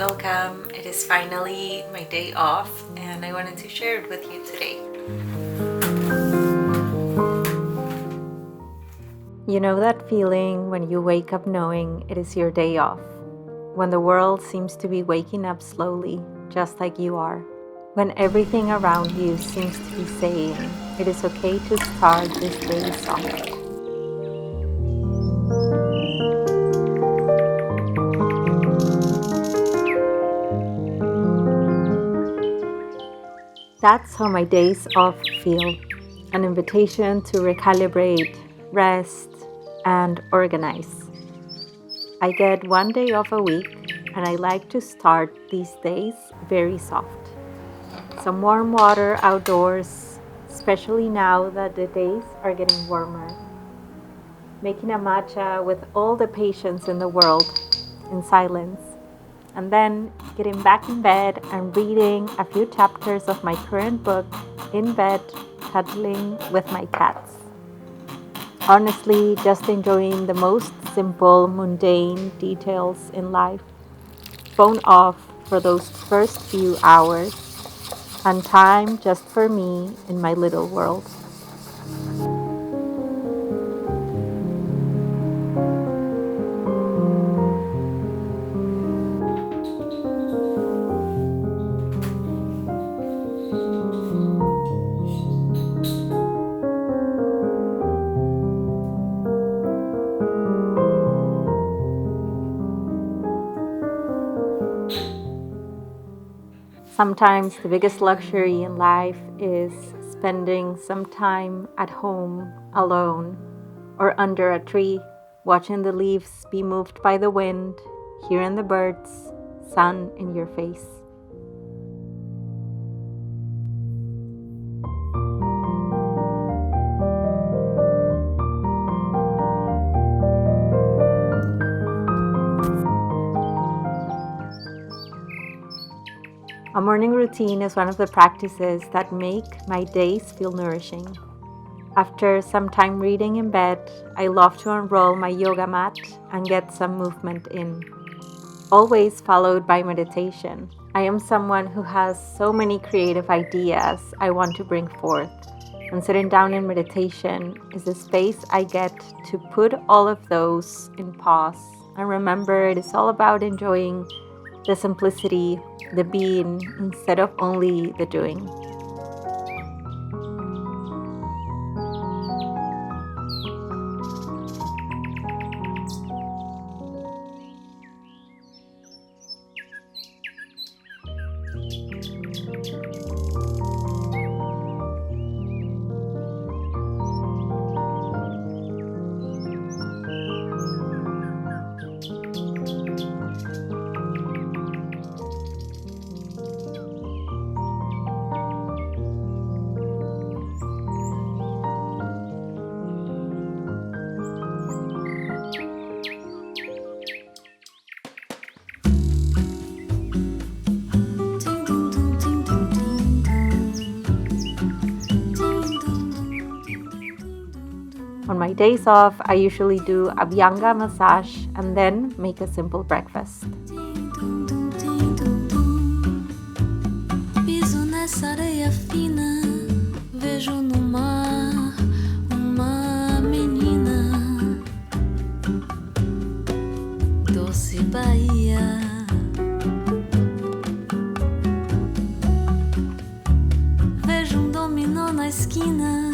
welcome. It is finally my day off and I wanted to share it with you today. You know that feeling when you wake up knowing it is your day off? When the world seems to be waking up slowly, just like you are. When everything around you seems to be saying it is okay to start this day soft. That's how my days off feel. An invitation to recalibrate, rest, and organize. I get one day off a week, and I like to start these days very soft. Some warm water outdoors, especially now that the days are getting warmer. Making a matcha with all the patience in the world, in silence. And then getting back in bed and reading a few chapters of my current book in bed, cuddling with my cats. Honestly, just enjoying the most simple, mundane details in life. Phone off for those first few hours, and time just for me in my little world. Sometimes the biggest luxury in life is spending some time at home alone or under a tree, watching the leaves be moved by the wind, hearing the birds, sun in your face. A morning routine is one of the practices that make my days feel nourishing. After some time reading in bed, I love to unroll my yoga mat and get some movement in, always followed by meditation. I am someone who has so many creative ideas I want to bring forth, and sitting down in meditation is the space I get to put all of those in pause and remember it is all about enjoying the simplicity, the being, instead of only the doing. On my days off, I usually do abhyanga massage and then make a simple breakfast. Piso nessa areia fina, vejo no mar uma menina, doce Bahia. Vejo dominó na esquina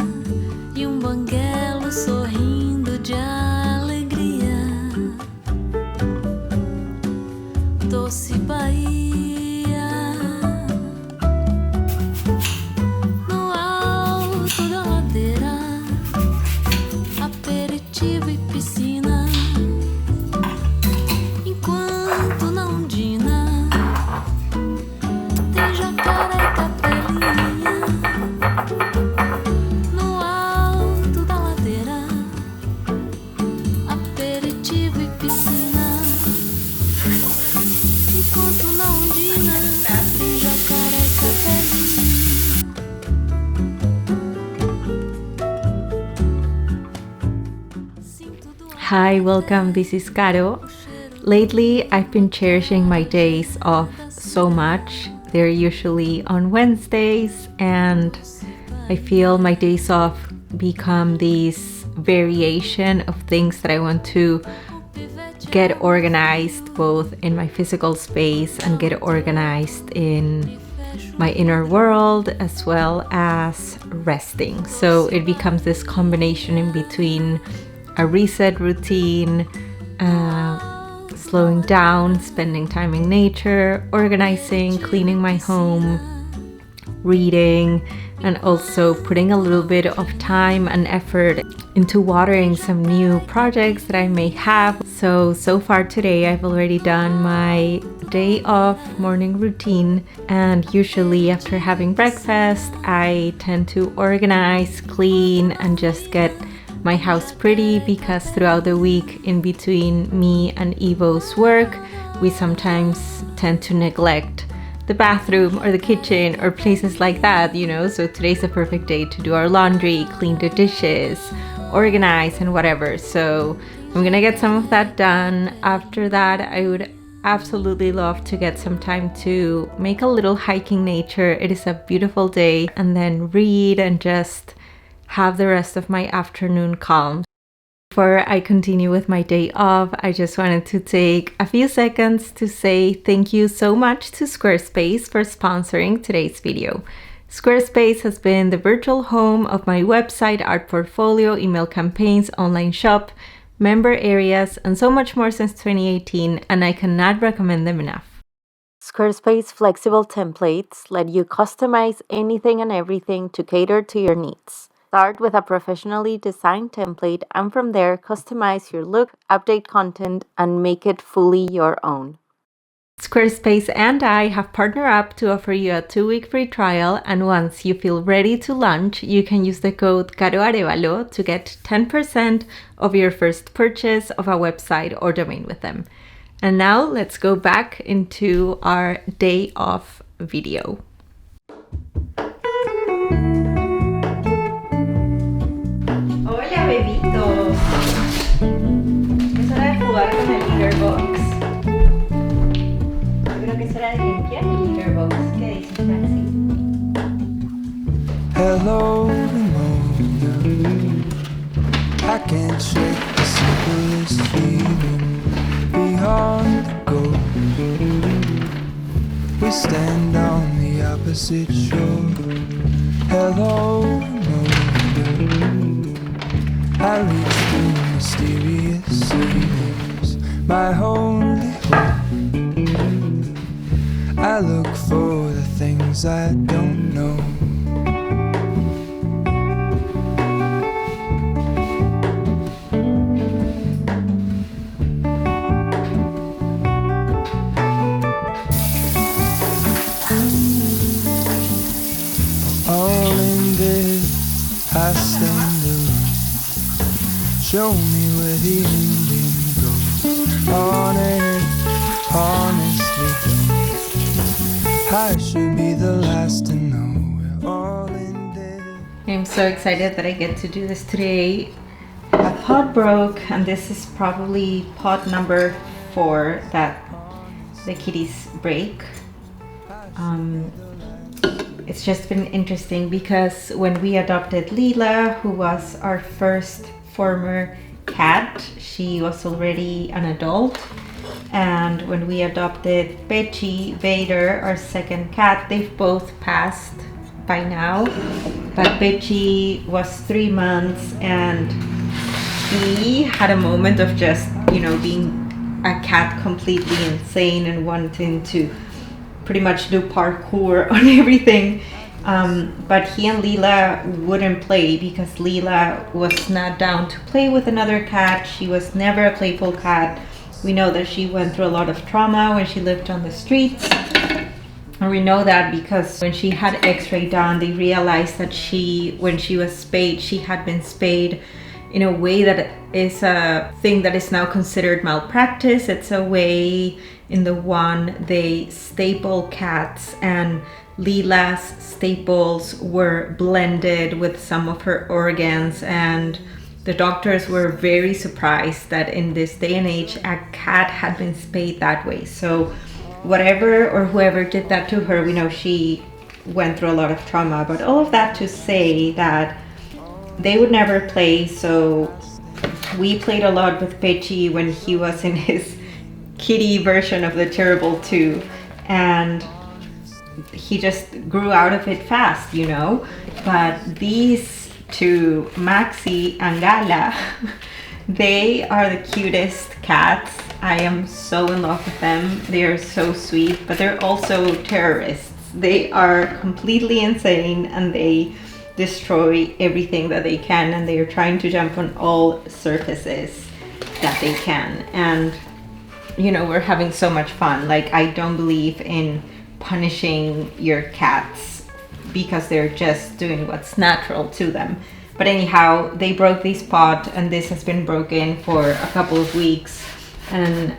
e banguelo sorrindo de alegria, doce Bahia. No alto da ladeira, aperitivo e piscina, enquanto na ondina tem jacaré e capelinha. Hi, welcome. This is Caro. Lately, I've been cherishing my days off so much. They're usually on Wednesdays, and I feel my days off become these variation of things that I want to get organized both in my physical space and get organized in my inner world, as well as resting. So it becomes this combination in between a reset routine, slowing down, spending time in nature, organizing, cleaning my home, reading, and also putting a little bit of time and effort into watering some new projects that I may have. So far today I've already done my day off morning routine, and usually after having breakfast I tend to organize, clean, and just get my house pretty, because throughout the week in between me and Evo's work we sometimes tend to neglect the bathroom or the kitchen or places like that, you know. So today's a perfect day to do our laundry, clean the dishes, organize, and whatever. So I'm gonna get some of that done. After that, I would absolutely love to get some time to make a little hiking nature. It is a beautiful day, and then read and just have the rest of my afternoon calm. Before I continue with my day off, I just wanted to take a few seconds to say thank you so much to Squarespace for sponsoring today's video. Squarespace has been the virtual home of my website, art portfolio, email campaigns, online shop, member areas, and so much more since 2018, and I cannot recommend them enough. Squarespace flexible templates let you customize anything and everything to cater to your needs. Start with a professionally designed template, and from there customize your look, update content, and make it fully your own. Squarespace and I have partnered up to offer you a 2-week free trial, and once you feel ready to launch, you can use the code Caro Arevalo to get 10% of your first purchase of a website or domain with them. And now let's go back into our day off video. Hola, bebito. Es hora de jugar con el litter box. Yo creo que es hora de limpiar el litter box. ¿Qué dices, Francie? Hello, pneumonia. I can't shake the simplest feeling beyond the goal. We stand on the opposite shore. Hello, pneumonia. I reach through mysterious ceilings, my only hope. I look for the things I don't know. All in this, I stand alone. Show me where the ending goes. On it, honestly don't. I should be the last to know. We're all in this. I'm so excited that I get to do this today. A pot broke, and this is probably pot number 4 that the kitties break. It's just been interesting because when we adopted Lila, who was our first former cat, she was already an adult. And when we adopted Betchy, Vader, our second cat, they've both passed by now. But Betchy was 3 months, and he had a moment of just, you know, being a cat completely insane and wanting to pretty much do parkour on everything. But he and Lila wouldn't play because Lila was not down to play with another cat. She was never a playful cat. We know that she went through a lot of trauma when she lived on the streets. And we know that because when she had x-ray done, they realized that when she was spayed, she had been spayed in a way that is a thing that is now considered malpractice. It's a way in the one they staple cats, and Lila's staples were blended with some of her organs, and the doctors were very surprised that in this day and age a cat had been spayed that way. So whatever or whoever did that to her, we know she went through a lot of trauma. But all of that to say that they would never play. So we played a lot with Pechi when he was in his kitty version of the Terrible 2, and he just grew out of it fast, you know. But these two, Maxi and Gala, they are the cutest cats. I am so in love with them. They are so sweet, but they're also terrorists. They are completely insane and they destroy everything that they can, and they are trying to jump on all surfaces that they can. And you know, we're having so much fun. Like, I don't believe in punishing your cats because they're just doing what's natural to them. But anyhow, they broke this pot, and this has been broken for a couple of weeks. And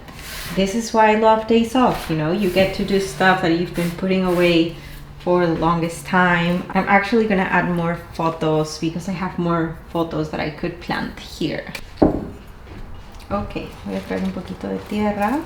this is why I love days off. You know, you get to do stuff that you've been putting away for the longest time. I'm actually gonna add more photos because I have more photos that I could plant here. Ok, voy a traer un poquito de tierra.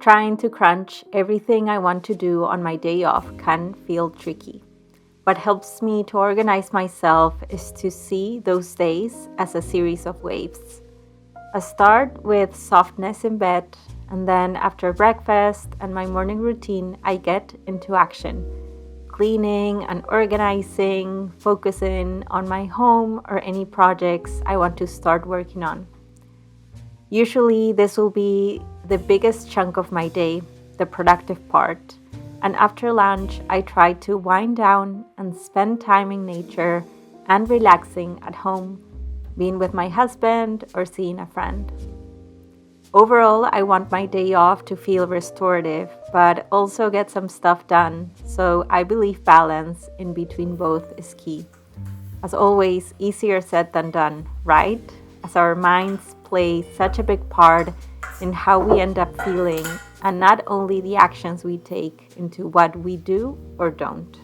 Trying to crunch everything I want to do on my day off can feel tricky. What helps me to organize myself is to see those days as a series of waves. I start with softness in bed, and then after breakfast and my morning routine, I get into action. Cleaning and organizing, focusing on my home or any projects I want to start working on. Usually this will be the biggest chunk of my day, the productive part. And after lunch, I try to wind down and spend time in nature and relaxing at home, being with my husband or seeing a friend. Overall, I want my day off to feel restorative, but also get some stuff done. So I believe balance in between both is key. As always, easier said than done, right? As our minds play such a big part in how we end up feeling, and not only the actions we take into what we do or don't.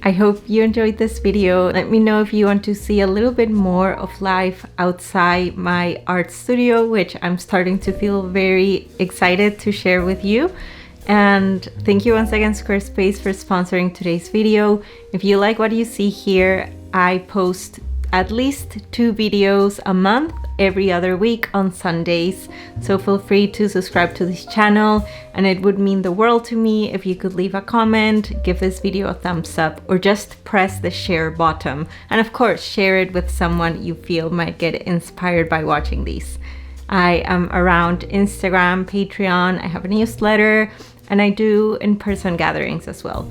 I hope you enjoyed this video. Let me know if you want to see a little bit more of life outside my art studio, which I'm starting to feel very excited to share with you. And thank you once again, Squarespace, for sponsoring today's video. If you like what you see here, I post at least 2 videos a month every other week on Sundays, so feel free to subscribe to this channel, and it would mean the world to me if you could leave a comment, give this video a thumbs up, or just press the share button, and of course share it with someone you feel might get inspired by watching these. I am around Instagram, Patreon, I have a newsletter, and I do in-person gatherings as well.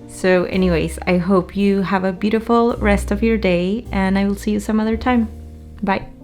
So anyways, I hope you have a beautiful rest of your day, and I will see you some other time. Bye.